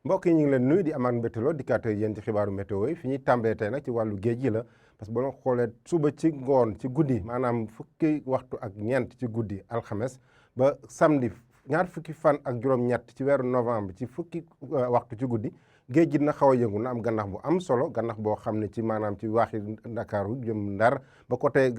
mbokk yi ñu ngi leen nuyu di amaat mbégte lool dikkaat ak yéen ci xibaaru météo yi fi ñuy tàmbalee tey nag ci wàllu géej gi la parce que boo leen xoolee suba ci ngoon ci guddi maanaam fukki waxtu ak ñeent ci guddi alxames ba samedi ñaar fukki fan ak juróom-ñett ci weeru novembre ci fukki waxtu ci guddi géej gi na xaw a yëngu na am gannax bu am solo gannax boo xam ne ci maanaam ci waaxi Ndakaaru jëm Ndar ba côté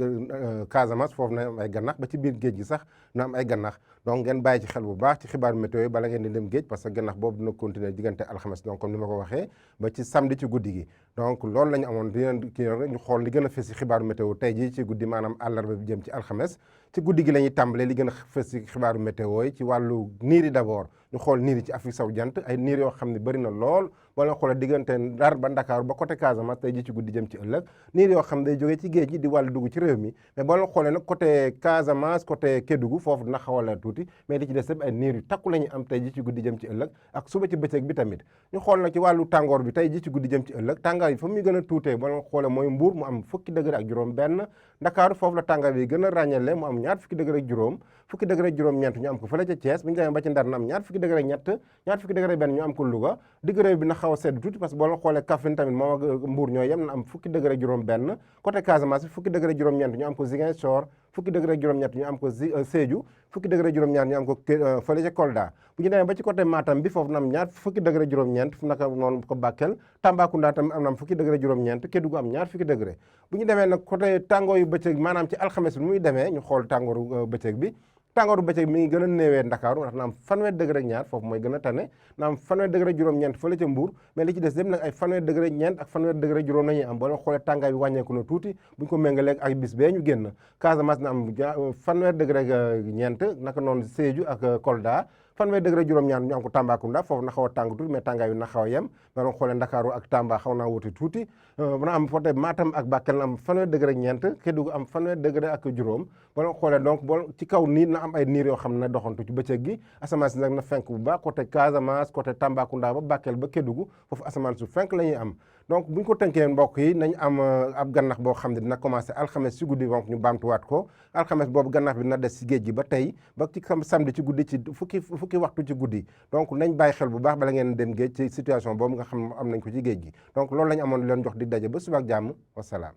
Casamance foofu na am ay gannax ba ci biir géej gi sax na am ay gannax donc ngeen bàyyi ci xel bu baax ci xibaaru météo yi bala ngeen di dem géej parce que gannax boobu dina continuer diggante alxames donc comme ni ma ko waxee ba ci samedi ci guddi gi donc loolu la ñu amoon ñu xool li gën a fës ci xibaaru météo tey jii ci guddi maanaam àllarba bi jëm ci alxames ci guddi gi la ñuy tàmbalee li gën a fës ci xibaaru météo yi ci wàllu niir yi d'abord ñu xool niir yi ci Afrique sowu jant ay niir yoo xam ne bëri na lool boo leen xoolee diggante Ndar ba Ndakaaru ba côté Casamance tey ji ci guddi jëm ci ëllëg niir yoo xam ne day jógee ci géej gi di wàllu dugg ci réew mi mais boo leen xoolee nag côté Casamance côté Kédougou foofu dina xaw a la tuuti mais li ci des ay niir yu takku la ñu am tey ji ci guddi jëm ci ëllëg ak suba ci bëccëg bi tamit ñu xool nag ci wàllu tàngoor bi tey ji ci guddi jëm ci ëllëg tàngaar yi fa muy gën a tuutee boo leen xoolee mooy Mbuur mu am fukki degré ak juróom benn Ndakaaru foofu la tàngaar bi gën a ràññale mu am ñaar fukki degré ak juróom fukki degré ak juróom-ñeent ñu am ko fële ca Thiès bu ñu demee ba ci Ndar na am ñaar fukki degré ak ñett ñaar fukki degré benn ñu am ko Louga degré bi na xaw a sedd tuuti parce que boo la xoolee Kaffrine tamit moom ak Mbuur ñoo yem na am fukki degré juróom benn côté Casamance bi fukki degré juróom-ñeent ñu am ko Ziguinchor fukki degré juróom-ñett ñu am ko Sédhiou fukki degré juróom-ñaar ñu am ko fële ca Kolda bu ñu demee ba ci côté Matam bi foofu na am ñaar fukki degré juróom-ñeent naka noonu ko Bakel Tambacounda tamit am na fukki degré juróom-ñeent Kédougou am ñaar fukki degré bu ñu demee nag côté tàngooru bëccëg maanaam ci alxames bi muy demee ñu xool tàngooru bëccëg bi tàngooru bëccëg mi ngi gën a néewee Ndakaaru ndax na am fanweer degré ak ñaar foofu mooy gën a tane na am fanweer degré juróom-ñeent fële ca Mbuur mais li ci des dem nag ay fanweer degré ñeent ak fanweer degré juróom la ñuy am boo leen xoolee tàngaay bi wàññeeku na tuuti bu ñu ko méngaleeg ak bis bee ñu génn Casamance na am fanweer degré ñeent naka noonu Sédhiou ak Kolda fanweer degré juróom-ñaar ñu am ko Tambacounda foofu na xaw a tàng tuuti mais tàngaay bi na xaw a yem ba doon xoolee Ndakaaru ak Tamba xaw naa wuti tuuti na am côté Matam ak Bakel na am fanweer degré ñeent Kédougou am fanweer degré ak juróom ba doon xoolee donc boo ci kaw nii na am ay niir yoo xam ne doxantu ci bëccëg gi asamaan si nag na fenk bu baax côté Casamance côté Tambacounda ba Bakel ba Kédougou foofu asamaan su fenk la ñuy am donc bu ñu ko tënkee mbokk yi nañ am ab gannax boo xam ne dina commencé alxames ci guddi donc ñu baamtuwaat ko alxames boobu gannax bi na des ci géej gi ba tey ba ci samedi ci guddi ci fukki waxtu ci guddi donc nañ bàyyi xel bu baax bala ngeen dem géej ci situation boobu nga xam am nañ ko ci géej gi donc loolu lañ amoon leen jox di daje ba suba ak jàmm wasalaam